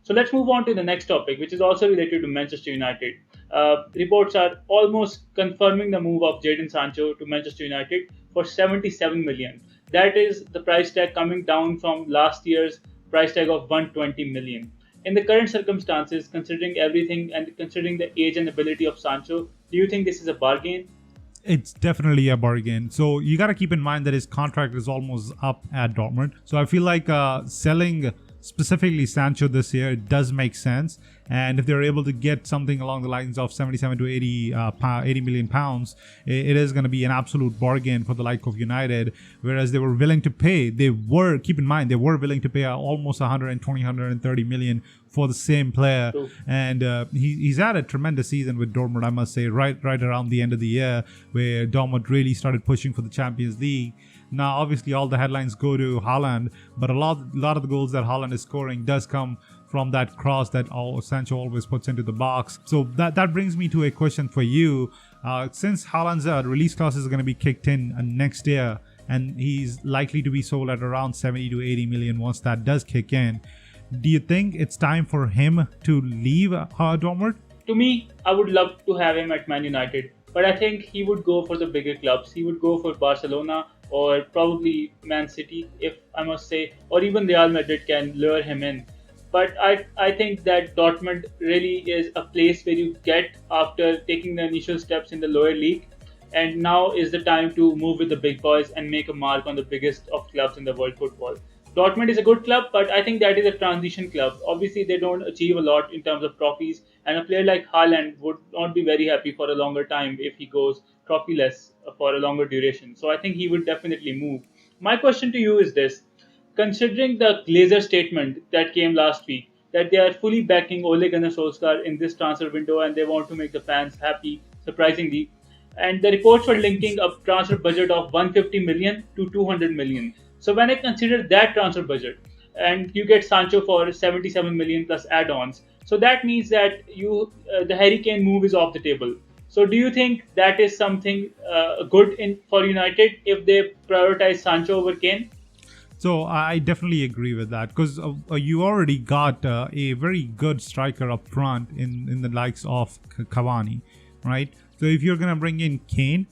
So let's move on to the next topic, which is also related to Manchester United. Reports are almost confirming the move of Jadon Sancho to Manchester United for 77 million. That is the price tag coming down from last year's price tag of 120 million. In the current circumstances, considering everything and considering the age and ability of Sancho, do you think this is a bargain? It's definitely a bargain. So you got to keep in mind that his contract is almost up at Dortmund. So I feel like selling specifically Sancho this year does make sense. And if they're able to get something along the lines of 77 to 80 million pounds, it is going to be an absolute bargain for the like of United. Whereas they were willing to pay, keep in mind, they were willing to pay almost 120, 130 million for the same player. True. And he's had a tremendous season with Dortmund, I must say, right around the end of the year, where Dortmund really started pushing for the Champions League. Now, obviously, all the headlines go to Haaland, but a lot of the goals that Haaland is scoring does come from that cross that Sancho always puts into the box. So that brings me to a question for you. Since Haaland's release clause is going to be kicked in next year, and he's likely to be sold at around 70 to 80 million once that does kick in, do you think it's time for him to leave Dortmund? To me, I would love to have him at Man United, but I think he would go for the bigger clubs. He would go for Barcelona or probably Man City, if I must say, or even Real Madrid can lure him in. But I think that Dortmund really is a place where you get after taking the initial steps in the lower league, and now is the time to move with the big boys and make a mark on the biggest of clubs in the world football. Dortmund is a good club, but I think that is a transition club. Obviously, they don't achieve a lot in terms of trophies, and a player like Haaland would not be very happy for a longer time if he goes trophyless for a longer duration. So I think he would definitely move. My question to you is this: considering the Glazer statement that came last week, that they are fully backing Ole Gunnar Solskjaer in this transfer window and they want to make the fans happy, surprisingly, and the reports were linking a transfer budget of 150 million to 200 million. So when I consider that transfer budget, and you get Sancho for 77 million plus add-ons, so that means that the Harry Kane move is off the table. So do you think that is something good in for United if they prioritize Sancho over Kane? So I definitely agree with that because you already got a very good striker up front in the likes of Cavani, right? So if you're gonna bring in Kane,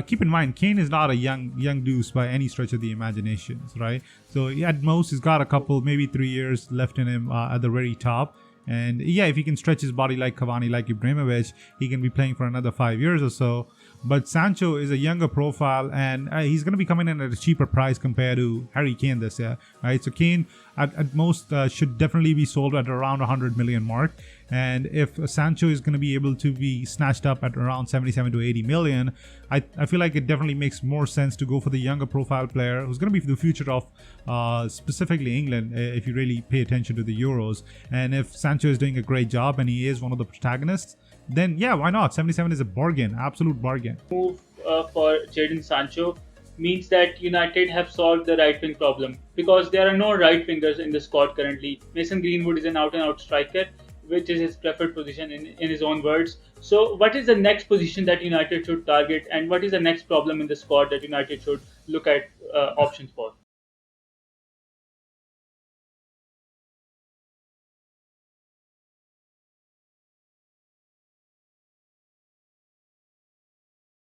keep in mind Kane is not a young deuce by any stretch of the imaginations, right? So at most he's got a couple, maybe 3 years left in him at the very top. And yeah, if he can stretch his body like Cavani, like Ibrahimovic, he can be playing for another 5 years or so. But Sancho is a younger profile, and he's going to be coming in at a cheaper price compared to Harry Kane this year, right? So Kane, at most, should definitely be sold at around 100 million mark. And if Sancho is going to be able to be snatched up at around 77 to 80 million, I feel like it definitely makes more sense to go for the younger profile player who's going to be the future of specifically England if you really pay attention to the Euros. And if Sancho is doing a great job and he is one of the protagonists, then yeah, why not? 77 is a bargain, absolute bargain. Move for Jadon Sancho means that United have solved the right wing problem because there are no right wingers in the squad currently. Mason Greenwood is an out and out striker, which is his preferred position in his own words. So, what is the next position that United should target, and what is the next problem in the squad that United should look at options for?